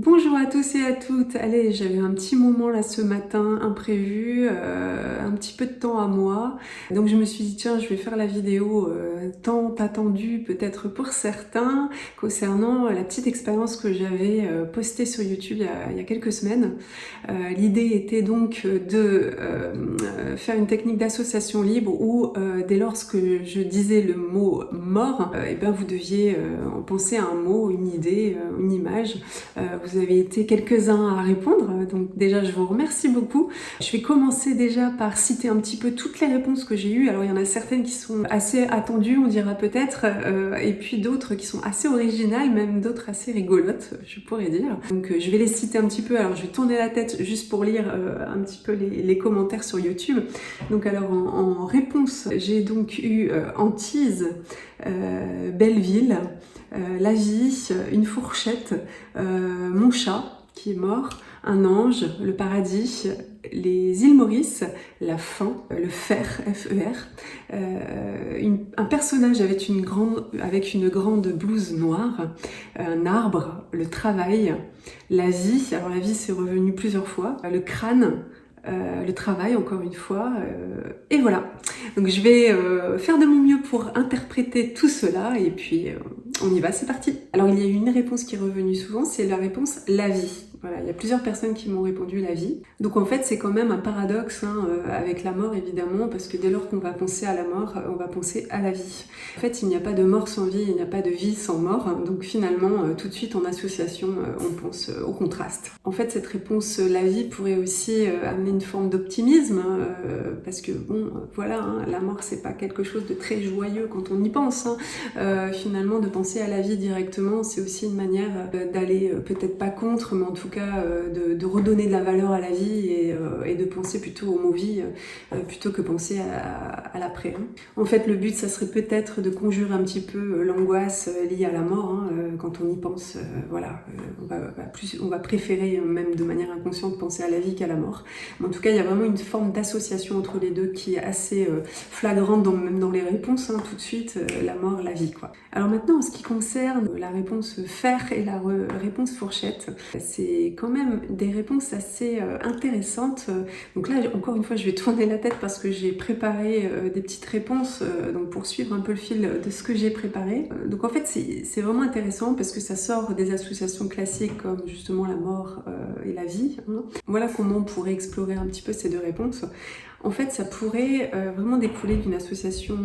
Bonjour à tous et à toutes. Allez, j'avais un petit moment là ce matin imprévu, un petit peu de temps à moi. Donc je me suis dit tiens, je vais faire la vidéo tant attendue peut-être pour certains concernant la petite expérience que j'avais postée sur YouTube il y a quelques semaines. L'idée était donc de faire une technique d'association libre où dès lors que je disais le mot mort, et ben vous deviez penser à un mot, une idée, une image. Vous avez été quelques-uns à répondre, donc déjà je vous remercie beaucoup. Je vais commencer déjà par citer un petit peu toutes les réponses que j'ai eues. Alors il y en a certaines qui sont assez attendues, on dira peut-être, et puis d'autres qui sont assez originales, même d'autres assez rigolotes, je pourrais dire. Donc je vais les citer un petit peu. Alors je vais tourner la tête juste pour lire un petit peu les commentaires sur YouTube. Donc alors en réponse, j'ai donc eu Antise, Belleville, la vie, une fourchette, mon chat qui est mort, un ange, le paradis, les îles Maurice, la faim, le fer, F-E-R, un personnage avec une grande blouse noire, un arbre, le travail, la vie, alors la vie c'est revenu plusieurs fois, le crâne, le travail encore une fois, et voilà. Donc je vais faire de mon mieux pour interpréter tout cela et puis on y va, c'est parti. Alors il y a eu une réponse qui est revenue souvent, c'est la réponse la vie. Voilà, il y a plusieurs personnes qui m'ont répondu la vie. Donc en fait c'est quand même un paradoxe avec la mort évidemment, parce que dès lors qu'on va penser à la mort, on va penser à la vie. En fait il n'y a pas de mort sans vie, il n'y a pas de vie sans mort, donc finalement tout de suite en association on pense au contraste. En fait cette réponse la vie pourrait aussi amener une forme d'optimisme, parce que bon voilà, la mort c'est pas quelque chose de très joyeux quand on y pense. Finalement de penser à la vie directement c'est aussi une manière d'aller peut-être pas contre, mais en tout cas de redonner de la valeur à la vie et de penser plutôt au mot vie plutôt que penser à l'après. En fait le but ça serait peut-être de conjurer un petit peu l'angoisse liée à la mort, quand on y pense, voilà, on va préférer même de manière inconsciente penser à la vie qu'à la mort. Mais en tout cas il y a vraiment une forme d'association entre les deux qui est assez flagrante même dans les réponses, tout de suite, la mort, la vie quoi. Alors maintenant en ce qui concerne la réponse fer et la réponse fourchette, c'est quand même des réponses assez intéressantes. Donc là encore une fois je vais tourner la tête parce que j'ai préparé des petites réponses donc pour suivre un peu le fil de ce que j'ai préparé. Donc en fait c'est vraiment intéressant parce que ça sort des associations classiques comme justement la mort et la vie. Voilà comment on pourrait explorer un petit peu ces deux réponses. En fait, ça pourrait vraiment découler d'une association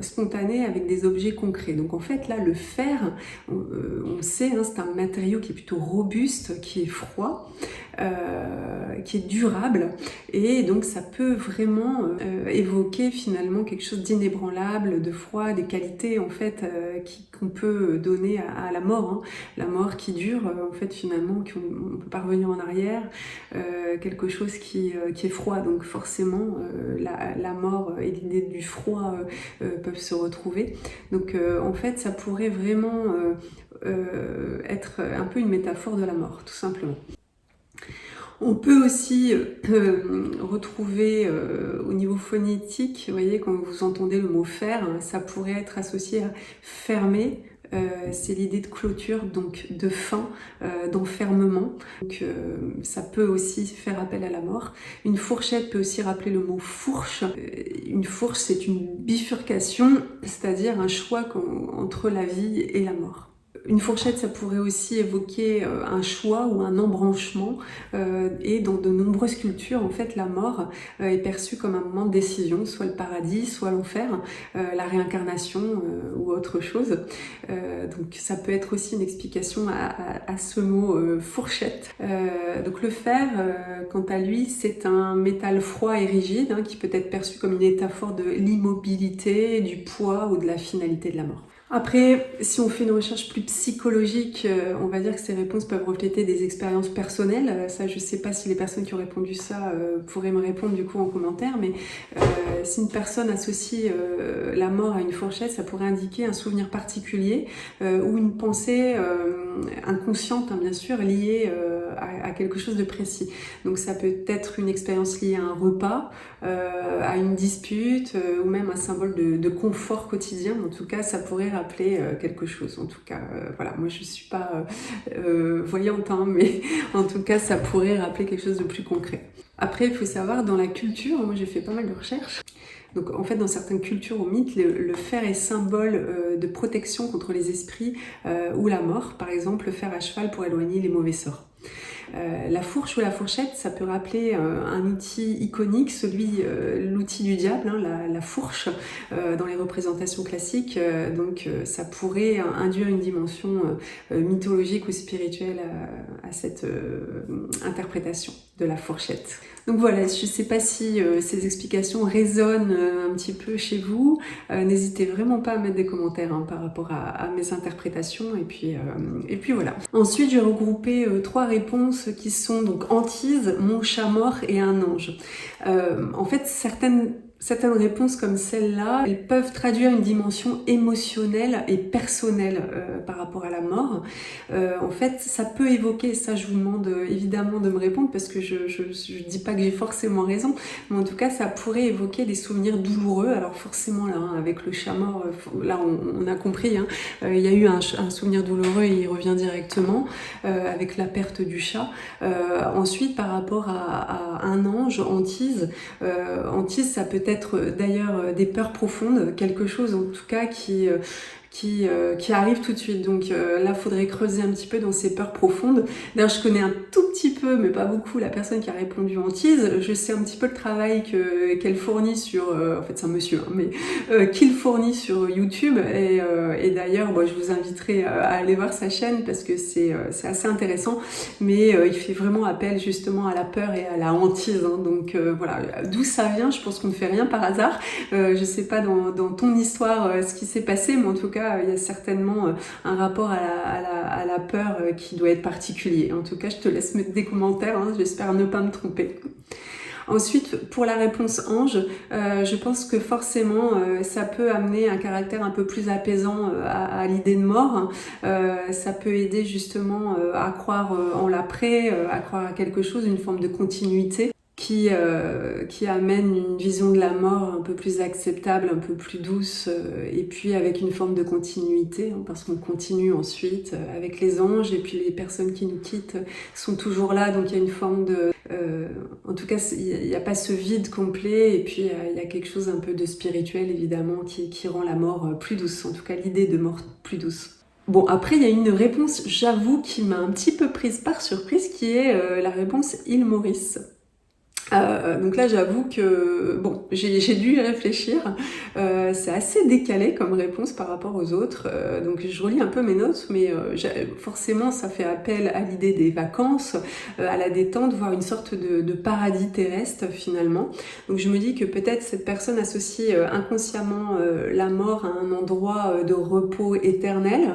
spontanée avec des objets concrets. Donc en fait, là, le fer, on sait, c'est un matériau qui est plutôt robuste, qui est froid, qui est durable, et donc ça peut vraiment évoquer finalement quelque chose d'inébranlable, de froid, des qualités en fait qu'on peut donner à la mort. La mort qui dure, en fait finalement, qu'on ne peut pas revenir en arrière, quelque chose qui est froid, donc forcément la mort et l'idée du froid peuvent se retrouver. Donc en fait ça pourrait vraiment être un peu une métaphore de la mort, tout simplement. On peut aussi retrouver au niveau phonétique, vous voyez, quand vous entendez le mot fer, ça pourrait être associé à fermer. C'est l'idée de clôture, donc de fin, d'enfermement. Donc ça peut aussi faire appel à la mort. Une fourchette peut aussi rappeler le mot fourche. Une fourche, c'est une bifurcation, c'est-à-dire un choix entre la vie et la mort. Une fourchette, ça pourrait aussi évoquer un choix ou un embranchement, et dans de nombreuses cultures, en fait, la mort est perçue comme un moment de décision, soit le paradis, soit l'enfer, la réincarnation ou autre chose. Donc ça peut être aussi une explication à ce mot fourchette. Donc le fer, quant à lui, c'est un métal froid et rigide, qui peut être perçu comme une métaphore de l'immobilité, du poids ou de la finalité de la mort. Après, si on fait une recherche plus psychologique, on va dire que ces réponses peuvent refléter des expériences personnelles. Ça, je sais pas si les personnes qui ont répondu ça pourraient me répondre du coup en commentaire, mais si une personne associe la mort à une fourchette, ça pourrait indiquer un souvenir particulier ou une pensée inconsciente, bien sûr, liée à quelque chose de précis. Donc ça peut être une expérience liée à un repas, à une dispute ou même un symbole de confort quotidien. En tout cas, ça pourrait rappeler quelque chose. En tout cas, voilà, moi je suis pas voyante, hein, mais en tout cas, ça pourrait rappeler quelque chose de plus concret. Après, il faut savoir, dans la culture, moi j'ai fait pas mal de recherches. Donc en fait, dans certaines cultures ou mythes, le fer est symbole de protection contre les esprits ou la mort. Par exemple, le fer à cheval pour éloigner les mauvais sorts. La fourche ou la fourchette, ça peut rappeler un outil iconique, l'outil du diable, hein, la fourche, dans les représentations classiques. Donc ça pourrait induire une dimension mythologique ou spirituelle à cette interprétation de la fourchette. Donc voilà, je ne sais pas si ces explications résonnent un petit peu chez vous. N'hésitez vraiment pas à mettre des commentaires par rapport à mes interprétations. Et puis voilà. Ensuite, j'ai regroupé 3 réponses qui sont donc hantise, mon chat mort et un ange. En fait, certaines réponses comme celle-là, elles peuvent traduire une dimension émotionnelle et personnelle par rapport à la mort. En fait, ça peut évoquer, ça je vous demande évidemment de me répondre parce que je dis pas que j'ai forcément raison, mais en tout cas ça pourrait évoquer des souvenirs douloureux. Alors forcément là, hein, avec le chat mort, là on a compris, hein, il y a eu un souvenir douloureux et il revient directement avec la perte du chat. Ensuite, par rapport à un ange, hantise, ça peut être d'ailleurs des peurs profondes, quelque chose en tout cas qui arrive tout de suite. Donc là, faudrait creuser un petit peu dans ces peurs profondes. D'ailleurs, je connais un tout petit peu, mais pas beaucoup, la personne qui a répondu hantise. Je sais un petit peu le travail qu'elle fournit sur... en fait, c'est un monsieur, hein, mais qu'il fournit sur YouTube. Et d'ailleurs, je vous inviterai à aller voir sa chaîne parce que c'est assez intéressant. Mais il fait vraiment appel justement à la peur et à la hantise. Hein. Donc voilà, d'où ça vient, je pense qu'on ne fait rien par hasard. Je sais pas dans ton histoire ce qui s'est passé, mais en tout cas, il y a certainement un rapport à la peur qui doit être particulier. En tout cas, je te laisse mettre des commentaires, hein, j'espère ne pas me tromper. Ensuite, pour la réponse ange, je pense que forcément, ça peut amener un caractère un peu plus apaisant à l'idée de mort. Ça peut aider justement à croire en l'après, à croire à quelque chose, une forme de continuité. Qui amène une vision de la mort un peu plus acceptable, un peu plus douce, et puis avec une forme de continuité, hein, parce qu'on continue ensuite avec les anges, et puis les personnes qui nous quittent sont toujours là, donc il y a une forme de... en tout cas, il n'y a pas ce vide complet, et puis il y a quelque chose un peu de spirituel, évidemment, qui rend la mort plus douce, en tout cas l'idée de mort plus douce. Bon, après, il y a une réponse, j'avoue, qui m'a un petit peu prise par surprise, qui est la réponse Île Maurice. Donc là, j'avoue que bon, j'ai dû y réfléchir. C'est assez décalé comme réponse par rapport aux autres. Donc je relis un peu mes notes, mais forcément, ça fait appel à l'idée des vacances, à la détente, voire une sorte de paradis terrestre finalement. Donc je me dis que peut-être cette personne associe inconsciemment la mort à un endroit de repos éternel,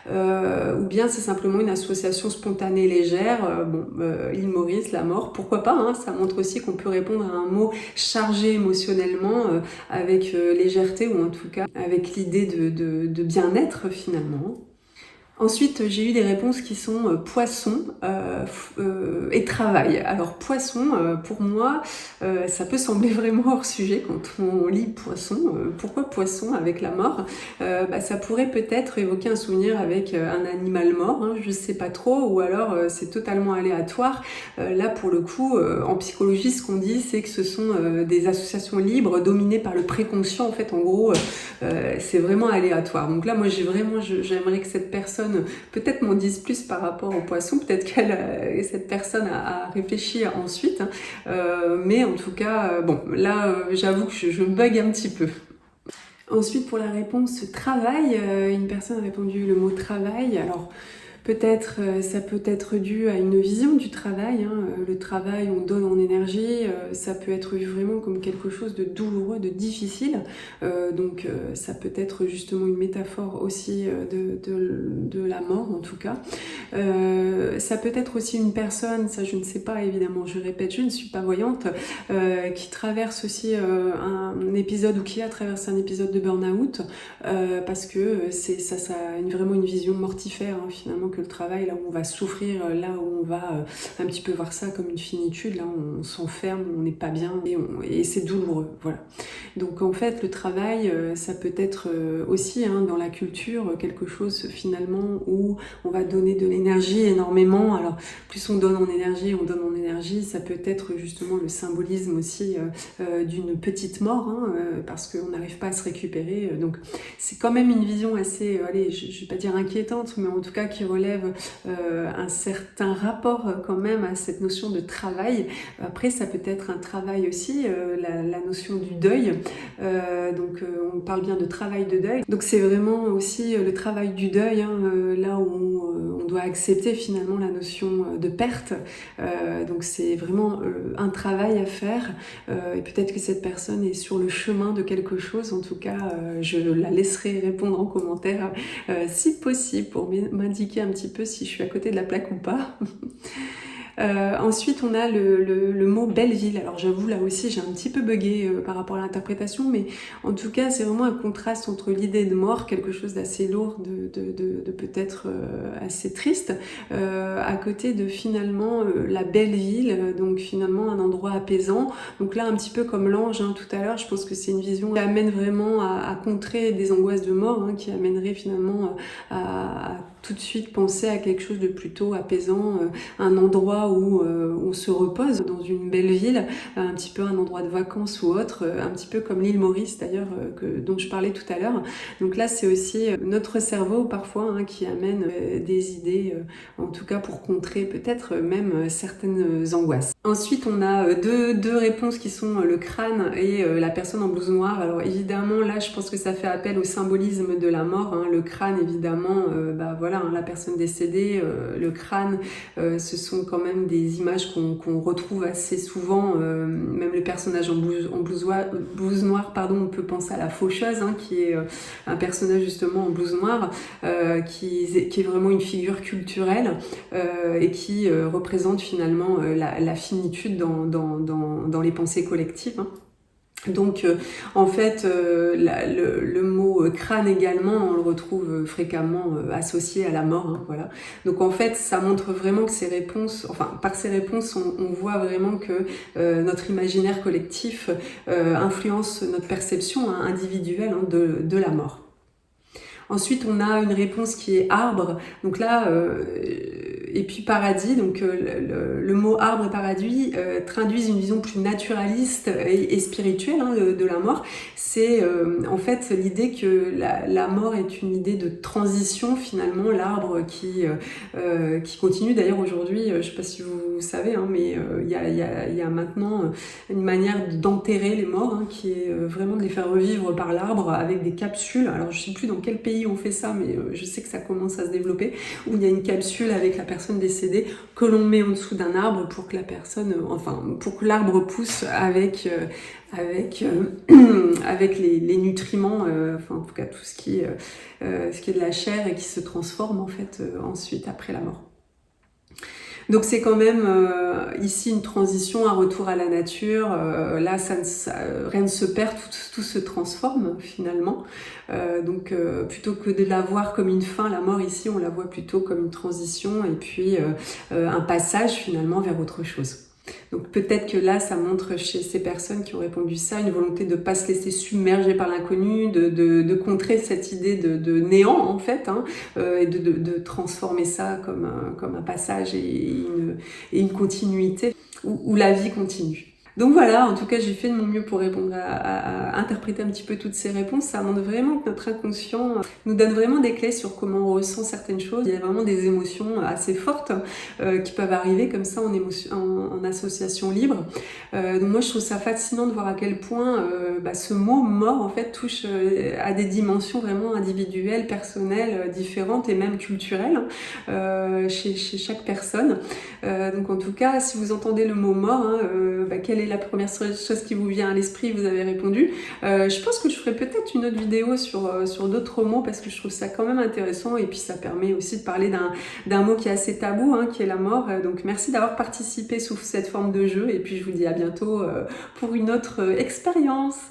ou bien c'est simplement une association spontanée légère. L'île Maurice, la mort, pourquoi pas, hein, ça montre aussi qu'on peut répondre à un mot chargé émotionnellement avec légèreté ou en tout cas avec l'idée de bien-être finalement. Ensuite, j'ai eu des réponses qui sont poisson et travail. Alors poisson, pour moi, ça peut sembler vraiment hors sujet quand on lit poisson. Pourquoi poisson avec la mort? Ça pourrait peut-être évoquer un souvenir avec un animal mort, hein, je sais pas trop, ou alors c'est totalement aléatoire. Là, pour le coup, en psychologie, ce qu'on dit, c'est que ce sont des associations libres dominées par le préconscient. En fait, en gros, c'est vraiment aléatoire. Donc là, moi, j'aimerais que cette personne peut-être m'en dise plus par rapport au poisson, peut-être cette personne a réfléchi ensuite, hein. Mais en tout cas, bon, là, j'avoue que je bug un petit peu. Ensuite, pour la réponse travail, une personne a répondu le mot travail. Alors, peut-être, ça peut être dû à une vision du travail, hein. Le travail, on donne en énergie, ça peut être vu vraiment comme quelque chose de douloureux, de difficile. Donc ça peut être justement une métaphore aussi de la mort en tout cas. Ça peut être aussi une personne, ça je ne sais pas évidemment, je répète, je ne suis pas voyante, qui traverse aussi un épisode ou qui a traversé un épisode de burn-out, parce que ça a vraiment une vision mortifère, hein, finalement, que le travail, là où on va souffrir, là où on va un petit peu voir ça comme une finitude, là on s'enferme, on n'est pas bien et c'est douloureux, voilà. Donc en fait, le travail, ça peut être aussi dans la culture quelque chose finalement où on va donner de l'énergie énormément. Alors plus on donne en énergie, ça peut être justement le symbolisme aussi d'une petite mort, parce qu'on n'arrive pas à se récupérer. Donc c'est quand même une vision assez, allez, je ne vais pas dire inquiétante, mais en tout cas qui relève un certain rapport quand même à cette notion de travail. Après, ça peut être un travail aussi, la notion du deuil. Donc on parle bien de travail de deuil. Donc c'est vraiment aussi le travail du deuil, là où on doit accepter finalement la notion de perte. Donc c'est vraiment un travail à faire, et peut-être que cette personne est sur le chemin de quelque chose. En tout cas, je la laisserai répondre en commentaire si possible pour m'indiquer un petit peu si je suis à côté de la plaque ou pas. Ensuite, on a le mot Belleville. Alors j'avoue, là aussi, j'ai un petit peu bugué par rapport à l'interprétation, mais en tout cas, c'est vraiment un contraste entre l'idée de mort, quelque chose d'assez lourd, de peut-être assez triste, à côté de finalement la belle ville, donc finalement un endroit apaisant. Donc là, un petit peu comme l'ange tout à l'heure, je pense que c'est une vision qui amène vraiment à contrer des angoisses de mort, qui amènerait finalement à tout de suite penser à quelque chose de plutôt apaisant, un endroit où on se repose dans une belle ville, un petit peu un endroit de vacances ou autre, un petit peu comme l'île Maurice d'ailleurs dont je parlais tout à l'heure. Donc là c'est aussi notre cerveau parfois qui amène des idées, en tout cas pour contrer peut-être même certaines angoisses. Ensuite on a deux réponses qui sont le crâne et la personne en blouse noire. Alors évidemment là je pense que ça fait appel au symbolisme de la mort, le crâne évidemment, voilà, la personne décédée, le crâne, ce sont quand même des images qu'on retrouve assez souvent, même le personnage en blouse noire, pardon, on peut penser à la faucheuse, qui est un personnage justement en blouse noire, qui est vraiment une figure culturelle et qui représente finalement la finitude dans les pensées collectives. Donc en fait le mot crâne également on le retrouve fréquemment associé à la mort, voilà. Donc en fait ça montre vraiment que ces réponses, enfin par ces réponses on voit vraiment que notre imaginaire collectif influence notre perception individuelle de la mort. Ensuite, on a une réponse qui est arbre. Donc là, et puis paradis. Donc le mot arbre et paradis traduisent une vision plus naturaliste et spirituelle de la mort. C'est en fait l'idée que la mort est une idée de transition finalement. L'arbre qui continue. D'ailleurs aujourd'hui, je ne sais pas si vous savez, mais il y a maintenant une manière d'enterrer les morts qui est vraiment de les faire revivre par l'arbre avec des capsules. Alors je ne sais plus dans quel pays on fait ça, mais je sais que ça commence à se développer, où il y a une capsule avec la personne décédée que l'on met en dessous d'un arbre pour que la personne, pour que l'arbre pousse avec les nutriments, en tout cas tout ce qui est de la chair et qui se transforme en fait ensuite après la mort. Donc c'est quand même ici une transition, un retour à la nature. Là, rien ne se perd, tout se transforme finalement. Donc plutôt que de la voir comme une fin, la mort ici, on la voit plutôt comme une transition et puis un passage finalement vers autre chose. Donc peut-être que là, ça montre chez ces personnes qui ont répondu ça une volonté de ne pas se laisser submerger par l'inconnu, de contrer cette idée de néant en fait, et de transformer ça comme un passage et une continuité où la vie continue. Donc voilà, en tout cas j'ai fait de mon mieux pour répondre à interpréter un petit peu toutes ces réponses. Ça montre vraiment que notre inconscient nous donne vraiment des clés sur comment on ressent certaines choses. Il y a vraiment des émotions assez fortes qui peuvent arriver comme ça en association libre. Donc moi je trouve ça fascinant de voir à quel point ce mot mort en fait touche à des dimensions vraiment individuelles, personnelles, différentes et même culturelles chez chaque personne. Donc en tout cas si vous entendez le mot mort, quelle est la première chose qui vous vient à l'esprit? Vous avez répondu. Je pense que je ferai peut-être une autre vidéo sur d'autres mots parce que je trouve ça quand même intéressant et puis ça permet aussi de parler d'un mot qui est assez tabou, qui est la mort. Donc merci d'avoir participé sous cette forme de jeu et puis je vous dis à bientôt pour une autre expérience.